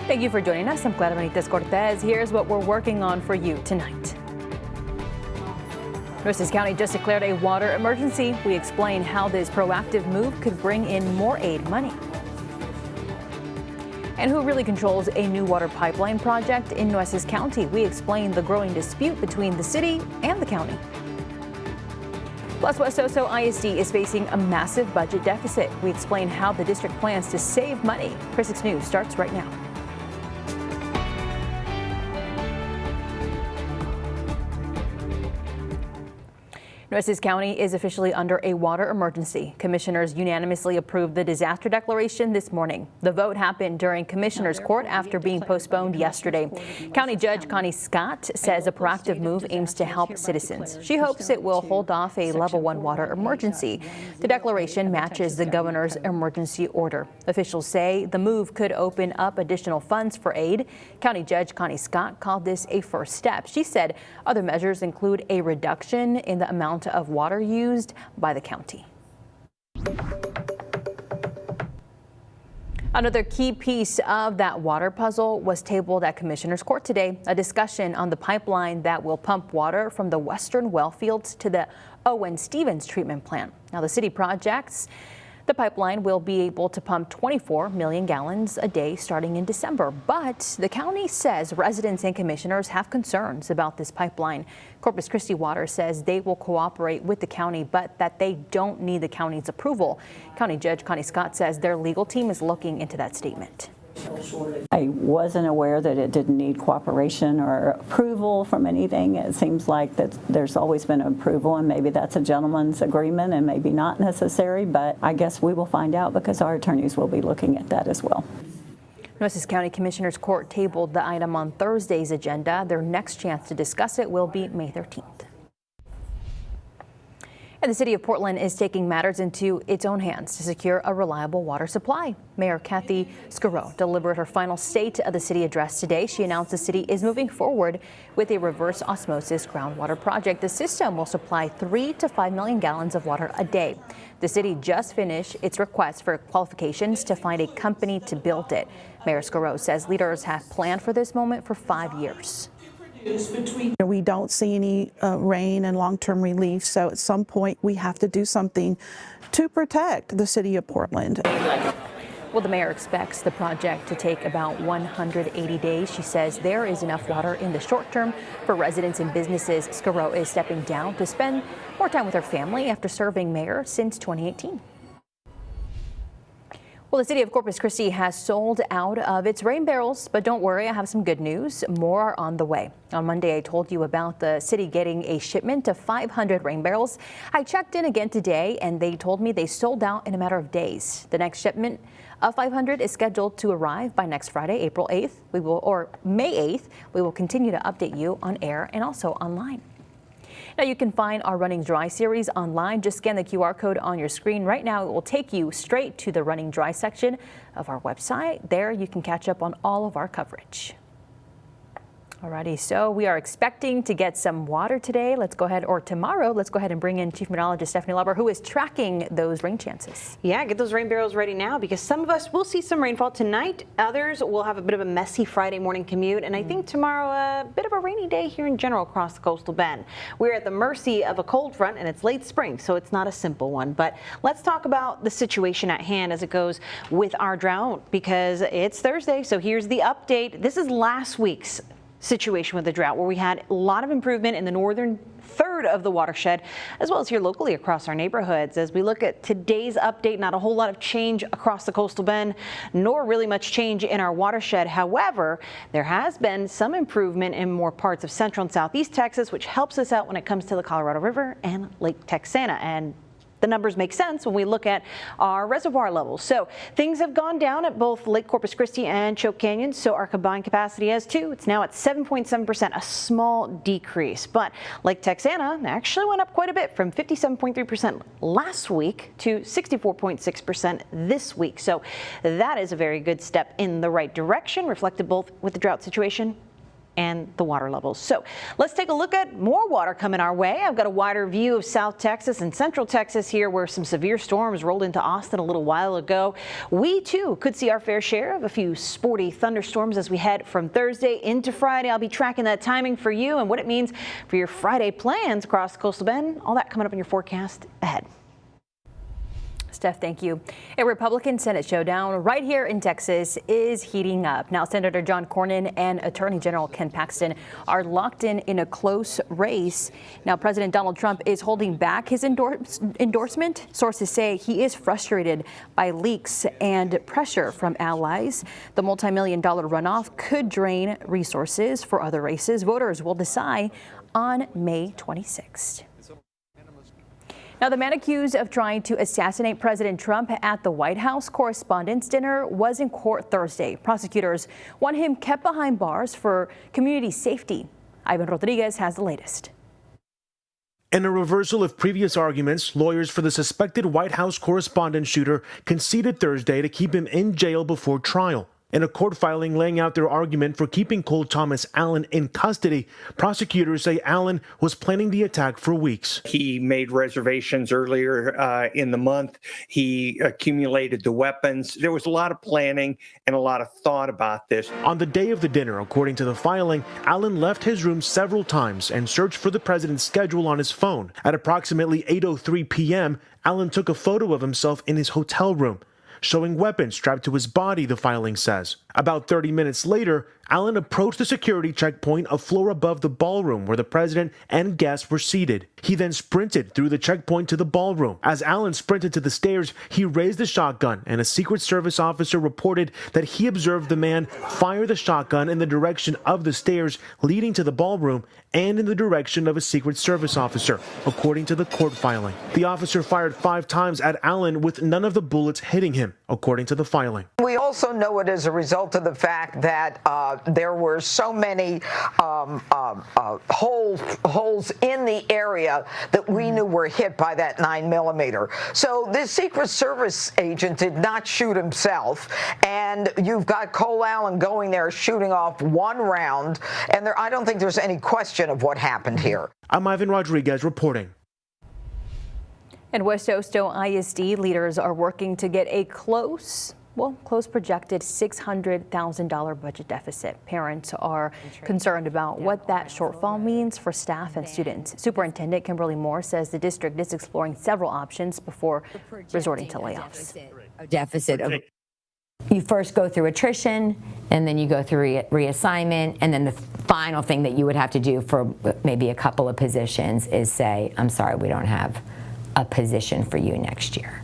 Thank you for joining us. I'm Clara Benitez Cortez. Here's what we're working on for you tonight. Nueces County just declared a water emergency. We explain how this proactive move could bring in more aid money. And who really controls a new water pipeline project in Nueces County? We explain the growing dispute between the city and the county. Plus, West Oso ISD is facing a massive budget deficit. We explain how the district plans to save money. KRIS 6 News starts right now. Nueces County is officially under a water emergency. Commissioners unanimously approved the disaster declaration this morning. The vote happened during Commissioners Court after being postponed yesterday. County Judge Connie Scott says a proactive move aims to help citizens. She hopes it will hold off a level 1 water emergency. The declaration matches the governor's emergency order. Officials say the move could open up additional funds for aid. County Judge Connie Scott called this a first step. She said other measures include a reduction in the amount of water used by the county. Another key piece of that water puzzle was tabled at Commissioners Court today, a discussion on the pipeline that will pump water from the western well fields to the Owen Stevens treatment plant. Now, the city projects the pipeline will be able to pump 24 million gallons a day starting in December. But the county says residents and commissioners have concerns about this pipeline. Corpus Christi Water says they will cooperate with the county, but that they don't need the county's approval. County Judge Connie Scott says their legal team is looking into that statement. I wasn't aware that it didn't need cooperation or approval from anything. It seems like that there's always been approval, and maybe that's a gentleman's agreement and maybe not necessary, but I guess we will find out because our attorneys will be looking at that as well. Nueces County Commissioners Court tabled the item on Thursday's agenda. Their next chance to discuss it will be May 13th. And the city of Portland is taking matters into its own hands to secure a reliable water supply. Mayor Kathy Scarrow delivered her final State of the City address today. She announced the city is moving forward with a reverse osmosis groundwater project. The system will supply 3 to 5 million gallons of water a day. The city just finished its request for qualifications to find a company to build it. Mayor Scarrow says leaders have planned for this moment for 5 years. We don't see any rain and long-term relief, so at some point we have to do something to protect the city of Portland. Well, the mayor expects the project to take about 180 days. She says there is enough water in the short term for residents and businesses. Scarrow is stepping down to spend more time with her family after serving mayor since 2018. Well, the city of Corpus Christi has sold out of its rain barrels, but don't worry, I have some good news. More are on the way. On Monday, I told you about the city getting a shipment of 500 rain barrels. I checked in again today, and they told me they sold out in a matter of days. The next shipment of 500 is scheduled to arrive by next Friday, April 8th. May 8th. We will continue to update you on air and also online. Now, you can find our Running Dry series online. Just scan the QR code on your screen right now. It will take you straight to the Running Dry section of our website. There you can catch up on all of our coverage. Alrighty, so we are expecting to get some water today. Tomorrow. Let's go ahead and bring in Chief Meteorologist Stephanie Luber, who is tracking those rain chances. Yeah, get those rain barrels ready now because some of us will see some rainfall tonight. Others will have a bit of a messy Friday morning commute. And I think tomorrow a bit of a rainy day here in general across the coastal bend. We're at the mercy of a cold front and it's late spring, so it's not a simple one. But let's talk about the situation at hand as it goes with our drought because it's Thursday. So here's the update. This is last week's situation with the drought, where we had a lot of improvement in the northern third of the watershed, as well as here locally across our neighborhoods. As we look at today's update, not a whole lot of change across the coastal bend, nor really much change in our watershed. However, there has been some improvement in more parts of central and southeast Texas, which helps us out when it comes to the Colorado River and Lake Texana. And the numbers make sense when we look at our reservoir levels. So things have gone down at both Lake Corpus Christi and Choke Canyon. So our combined capacity has too. It's now at 7.7%, a small decrease. But Lake Texana actually went up quite a bit from 57.3% last week to 64.6% this week. So that is a very good step in the right direction, reflected both with the drought situation and the water levels. So let's take a look at more water coming our way. I've got a wider view of South Texas and Central Texas here, where some severe storms rolled into Austin a little while ago. We too could see our fair share of a few sporty thunderstorms as we head from Thursday into Friday. I'll be tracking that timing for you and what it means for your Friday plans across Coastal Bend. All that coming up in your forecast ahead. Steph, thank you. A Republican Senate showdown right here in Texas is heating up. Now, Senator John Cornyn and Attorney General Ken Paxton are locked in a close race. Now, President Donald Trump is holding back his endorsement. Sources say he is frustrated by leaks and pressure from allies. The multi-million-dollar runoff could drain resources for other races. Voters will decide on May 26th. Now, the man accused of trying to assassinate President Trump at the White House Correspondents' Dinner was in court Thursday. Prosecutors want him kept behind bars for community safety. Ivan Rodriguez has the latest. In a reversal of previous arguments, lawyers for the suspected White House correspondent shooter conceded Thursday to keep him in jail before trial. In a court filing laying out their argument for keeping Cole Thomas Allen in custody, prosecutors say Allen was planning the attack for weeks. He made reservations earlier in the month. He accumulated the weapons. There was a lot of planning and a lot of thought about this. On the day of the dinner, according to the filing, Allen left his room several times and searched for the president's schedule on his phone. At approximately 8:03 p.m., Allen took a photo of himself in his hotel room, showing weapons strapped to his body, the filing says. About 30 minutes later, Allen approached the security checkpoint a floor above the ballroom where the president and guests were seated. He then sprinted through the checkpoint to the ballroom. As Allen sprinted to the stairs, he raised the shotgun, and a Secret Service officer reported that he observed the man fire the shotgun in the direction of the stairs leading to the ballroom and in the direction of a Secret Service officer, according to the court filing. The officer fired 5 times at Allen with none of the bullets hitting him, according to the filing. We also know it as a result of the fact that there were so many holes in the area that we knew were hit by that 9mm. So this Secret Service agent did not shoot himself, and you've got Cole Allen going there shooting off 1 round, and I don't think there's any question of what happened here. I'm Ivan Rodriguez reporting. And West Osto ISD leaders are working to get a close projected $600,000 budget deficit. Parents are concerned about what that shortfall means for staff and students. Superintendent Kimberly Moore says the district is exploring several options before resorting to layoffs. You first go through attrition, and then you go through reassignment, and then the final thing that you would have to do for maybe a couple of positions is say, I'm sorry, we don't have a position for you next year.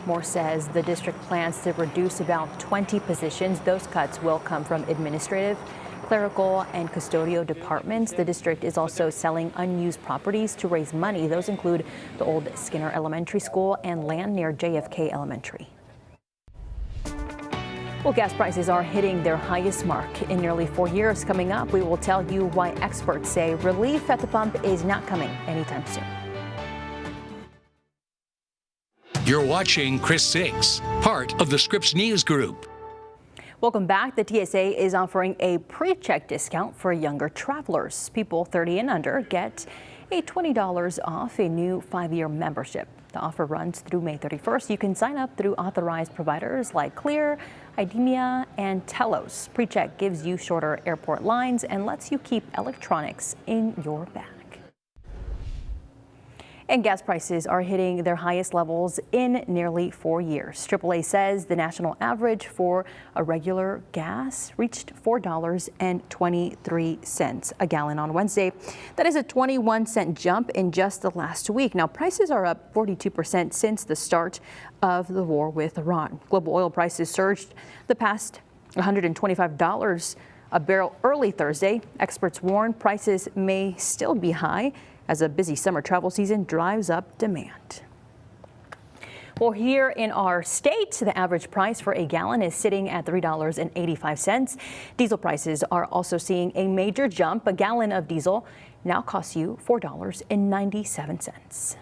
Moore says the district plans to reduce about 20 positions. Those cuts will come from administrative, clerical, and custodial departments. The district is also selling unused properties to raise money. Those include the old Skinner Elementary School and land near JFK Elementary. Well, gas prices are hitting their highest mark in nearly 4 years. Coming up, we will tell you why experts say relief at the pump is not coming anytime soon. You're watching Chris 6, part of the Scripps News Group. Welcome back. The TSA is offering a pre-check discount for younger travelers. People 30 and under get a $20 off a new 5-year membership. The offer runs through May 31st. You can sign up through authorized providers like Clear, IDEMIA, and Telos. Pre-check gives you shorter airport lines and lets you keep electronics in your bag. And gas prices are hitting their highest levels in nearly 4 years. AAA says the national average for a regular gas reached $4.23 a gallon on Wednesday. That is a 21-cent jump in just the last week. Now, prices are up 42% since the start of the war with Iran. Global oil prices surged the past $125 a barrel early Thursday. Experts warn prices may still be high as a busy summer travel season drives up demand. Well, here in our state, the average price for a gallon is sitting at $3.85. Diesel prices are also seeing a major jump. A gallon of diesel now costs you $4.97.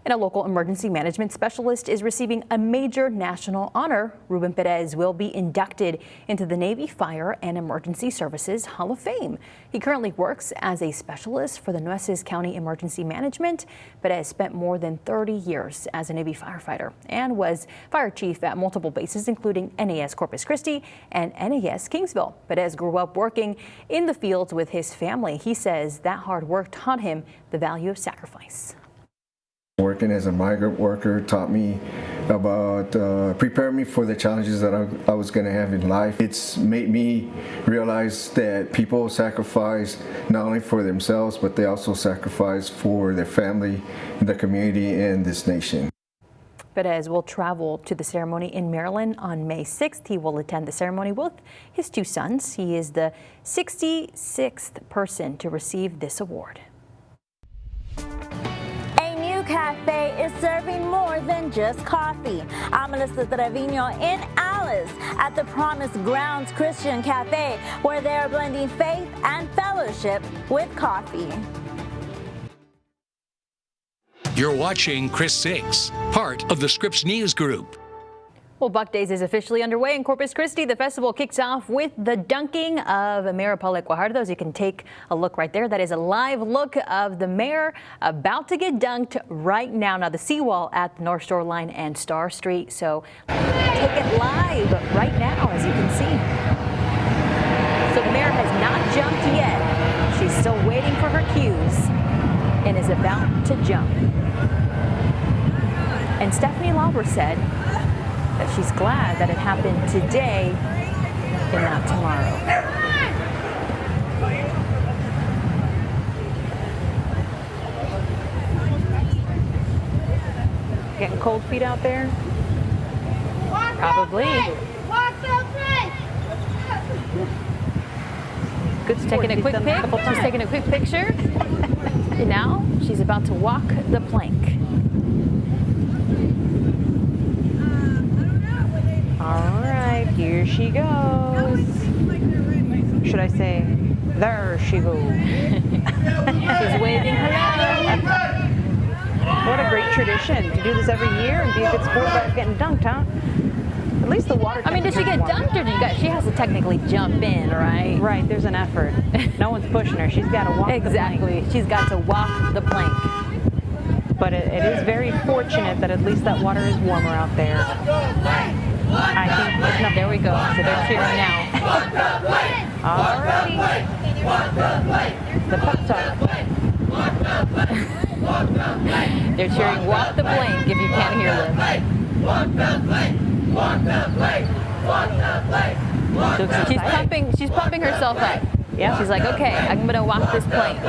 And a local emergency management specialist is receiving a major national honor. Ruben Perez will be inducted into the Navy Fire and Emergency Services Hall of Fame. He currently works as a specialist for the Nueces County Emergency Management. Perez spent more than 30 years as a Navy firefighter and was fire chief at multiple bases, including NAS Corpus Christi and NAS Kingsville. Perez grew up working in the fields with his family. He says that hard work taught him the value of sacrifice. Working as a migrant worker taught me about, prepared me for the challenges that I was going to have in life. It's made me realize that people sacrifice not only for themselves, but they also sacrifice for their family, the community, and this nation. Perez will travel to the ceremony in Maryland on May 6th. He will attend the ceremony with his two sons. He is the 66th person to receive this award. Cafe is serving more than just coffee. I'm Melissa Trevino in Alice at the Promise Grounds Christian Cafe, where they are blending faith and fellowship with coffee. You're watching Chris 6, part of the Scripps News Group. Well, Buck Days is officially underway in Corpus Christi. The festival kicks off with the dunking of Mayor Paulette Guajardo. You can take a look right there. That is a live look of the mayor about to get dunked right now. Now, the seawall at the North Shore Line and Star Street. So take it live right now, as you can see. So the mayor has not jumped yet. She's still waiting for her cues and is about to jump. And Stephanie Lauber said that she's glad that it happened today and not tomorrow. Getting cold feet out there? Probably. Good sport. Taking a quick pic. She's taking a quick picture. And now she's about to walk the plank. All right, here she goes. Should I say, there she goes. She's waving hello. What a great tradition to do this every year and be a good sport about getting dunked, huh? At least the water. I mean, did she get dunked or did you guys? She has to technically jump in, right? Right, there's an effort. No one's pushing her. She's got to walk Exactly. the plank. She's got to walk the plank. But it is very fortunate that at least that water is warmer out there. I think there's nothing. There we go. So they're cheering now. Alrighty. The pep talk. They're cheering walk the plank if you can't hear them. She's pumping herself up. Yeah. She's like, okay, I'm gonna walk this plank.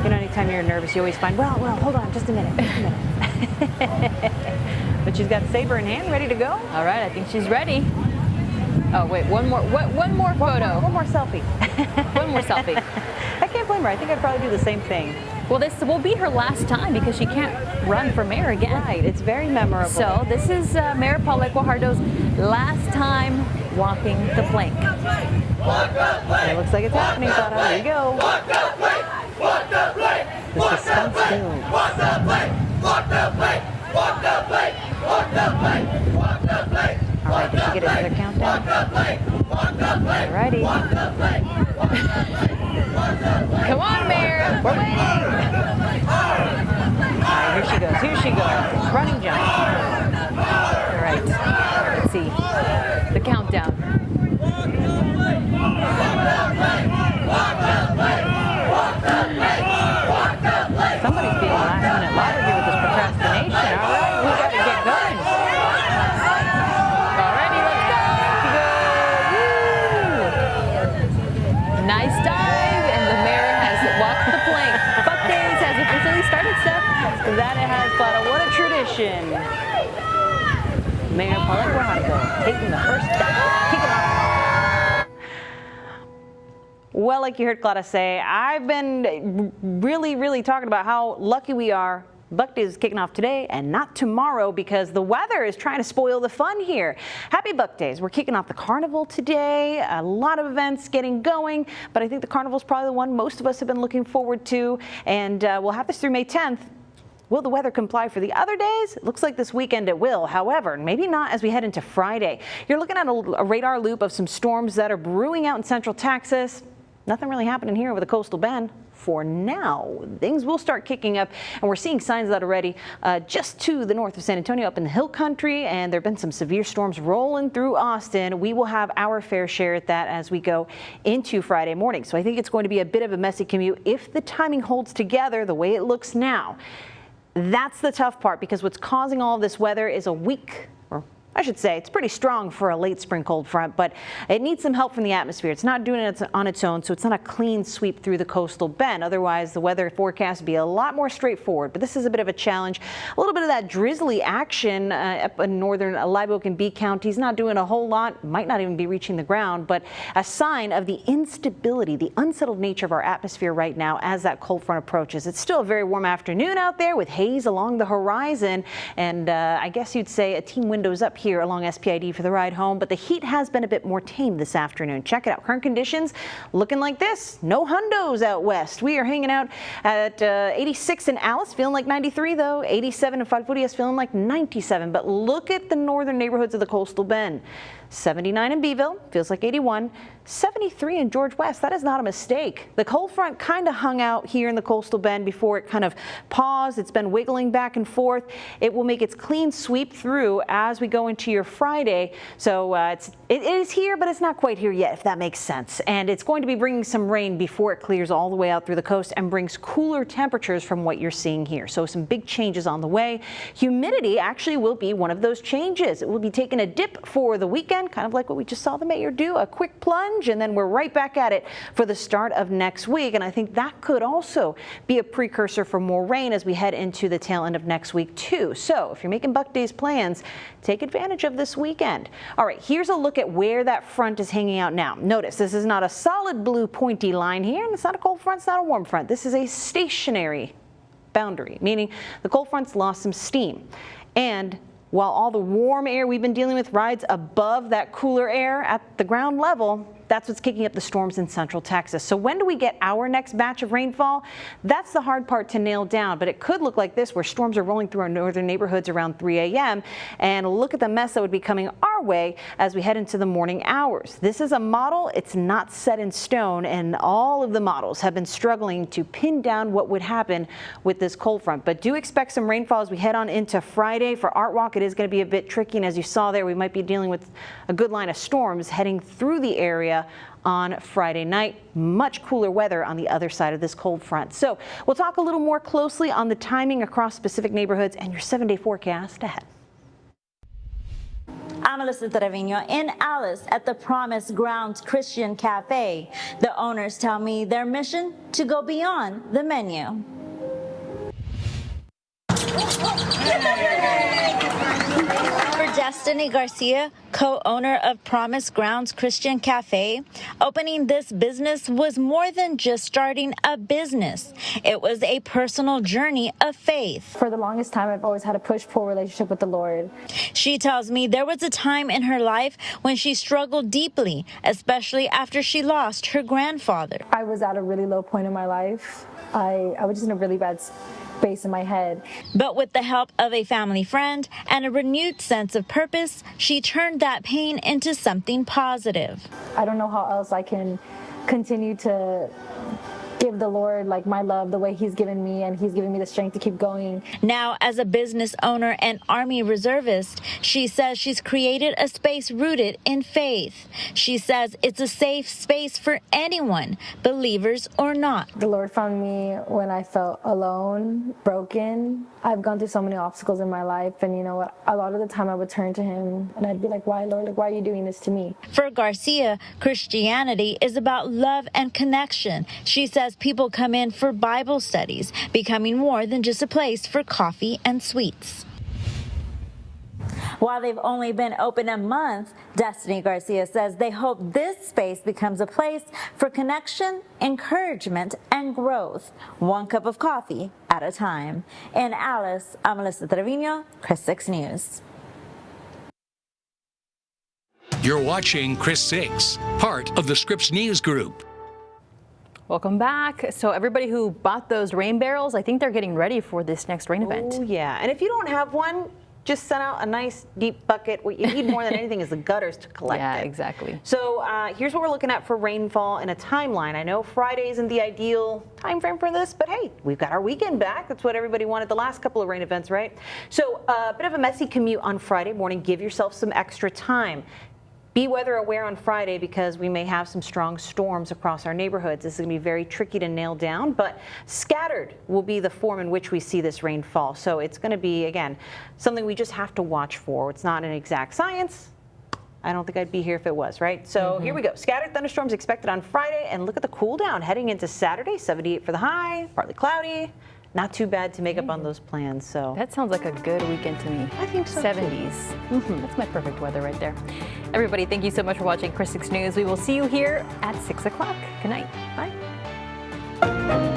You know, anytime you're nervous, you always find, well, hold on, just a minute. But she's got saber in hand, ready to go. All right, I think she's ready. Oh wait, one more photo. One more selfie. One more selfie. I can't blame her. I think I'd probably do the same thing. Well, this will be her last time because she can't run for mayor again. Right, it's very memorable. So this is Mayor Paulette Guajardo's last time walking the plank. And it looks like it's happening, Clara. Here you go. The suspense builds. All right, did she get another countdown? Alrighty. Come on, Mayor. We're waiting. All right, here she goes. Here she goes. Running jump. All right. Let's see. The countdown. Somebody's feeling last minute lottery here with this procrastination. All right, we got to get going. Alrighty, let's go. Woo! Nice dive, and the mayor has walked the plank. Buck Days has officially started, Steph. That it has, Clara. What a tradition. Mayor Paulette Guajardo taking the first step. Kick it off. Well, like you heard Clara say, I've been really talking about how lucky we are Buck Days is kicking off today and not tomorrow because the weather is trying to spoil the fun here. Happy Buck Days. We're kicking off the carnival today. A lot of events getting going, but I think the carnival is probably the one most of us have been looking forward to, and we'll have this through May 10th. Will the weather comply for the other days? It looks like this weekend it will. However, maybe not as we head into Friday. You're looking at a radar loop of some storms that are brewing out in central Texas. Nothing really happening here over the coastal bend. For now, things will start kicking up, and we're seeing signs of that already just to the north of San Antonio up in the hill country, and there have been some severe storms rolling through Austin. We will have our fair share at that as we go into Friday morning. So I think it's going to be a bit of a messy commute if the timing holds together the way it looks now. That's the tough part, because what's causing all of this weather is a weak, or I should say, it's pretty strong for a late spring cold front, but it needs some help from the atmosphere. It's not doing it on its own, so it's not a clean sweep through the coastal bend. Otherwise, the weather forecast would be a lot more straightforward, but this is a bit of a challenge. A little bit of that drizzly action up in northern Live Oak and Bee counties, not doing a whole lot, might not even be reaching the ground, but a sign of the instability, the unsettled nature of our atmosphere right now as that cold front approaches. It's still a very warm afternoon out there with haze along the horizon, and I guess you'd say a team windows up here along SPID for the ride home, but the heat has been a bit more tame this afternoon. Check it out. Current conditions looking like this. No hundos out west. We are hanging out at 86 in Alice, feeling like 93 though. 87 in Falfurrias, feeling like 97. But look at the northern neighborhoods of the coastal bend. 79 in Beeville, feels like 81. 73 in George West. That is not a mistake. The cold front kind of hung out here in the coastal bend before it kind of paused. It's been wiggling back and forth. It will make its clean sweep through as we go into your Friday. So it is here, but it's not quite here yet, if that makes sense. And it's going to be bringing some rain before it clears all the way out through the coast and brings cooler temperatures from what you're seeing here. So some big changes on the way. Humidity actually will be one of those changes. It will be taking a dip for the weekend, kind of like what we just saw the mayor do, a quick plunge, and then we're right back at it for the start of next week. And I think that could also be a precursor for more rain as we head into the tail end of next week too. So if you're making Buck Days plans, take advantage of this weekend. All right, here's a look at where that front is hanging out now. Notice this is not a solid blue pointy line here, and it's not a cold front, it's not a warm front. This is a stationary boundary, meaning the cold front's lost some steam. And while all the warm air we've been dealing with rides above that cooler air at the ground level, that's what's kicking up the storms in central Texas. So when do we get our next batch of rainfall? That's the hard part to nail down, but it could look like this, where storms are rolling through our northern neighborhoods around 3 a.m. And look at the mess that would be coming our way as we head into the morning hours. This is a model, it's not set in stone, and all of the models have been struggling to pin down what would happen with this cold front. But do expect some rainfall as we head on into Friday. For Art Walk, it is going to be a bit tricky, and as you saw there, we might be dealing with a good line of storms heading through the area on Friday night. Much cooler weather on the other side of this cold front. So we'll talk a little more closely on the timing across specific neighborhoods and your 7-day forecast ahead. I'm Alyssa Trevino in Alice at the Promise Grounds Christian Cafe. The owners tell me their mission to go beyond the menu. For Destiny Garcia, co-owner of Promise Grounds Christian Cafe, opening this business was more than just starting a business. It was a personal journey of faith. For the longest time, I've always had a push-pull relationship with the Lord. She tells me there was a time in her life when she struggled deeply, especially after she lost her grandfather. I was at a really low point in my life. I was just in a really bad space in my head. But with the help of a family friend and a renewed sense of purpose, she turned that pain into something positive. I don't know how else I can continue to give the Lord like my love the way he's given me, and he's giving me the strength to keep going. Now, as a business owner and Army reservist, she says she's created a space rooted in faith. She says it's a safe space for anyone, believers or not. The Lord found me when I felt alone, broken. I've gone through so many obstacles in my life, and you know what? A lot of the time I would turn to him and I'd be like, why, Lord? Like, why are you doing this to me? For Garcia, Christianity is about love and connection. She says people come in for Bible studies, becoming more than just a place for coffee and sweets. While they've only been open a month, Destiny Garcia says they hope this space becomes a place for connection, encouragement, and growth. One cup of coffee at a time. In Alice, I'm Melissa Trevino, Chris 6 News. You're watching Chris 6, part of the Scripps News Group. Welcome back. So everybody who bought those rain barrels, I think they're getting ready for this next rain event. Oh, yeah. And if you don't have one, just send out a nice deep bucket. What you need more than anything is the gutters to collect Yeah, it. exactly. So here's what we're looking at for rainfall in a timeline. I know Friday isn't the ideal time frame for this, but hey, we've got our weekend back. That's what everybody wanted the last couple of rain events, right? So a bit of a messy commute on Friday morning. Give yourself some extra time. Be weather aware on Friday because we may have some strong storms across our neighborhoods. This is going to be very tricky to nail down, but scattered will be the form in which we see this rainfall. So it's going to be, again, something we just have to watch for. It's not an exact science. I don't think I'd be here if it was, right? So here we go. Scattered thunderstorms expected on Friday, and look at the cool down heading into Saturday. 78 for the high, partly cloudy. Not too bad to make up on those plans. So That sounds like a good weekend to me. I think so, too. 70s. That's my perfect weather right there. Everybody, thank you so much for watching Chris 6 News. We will see you here at 6 o'clock. Good night. Bye.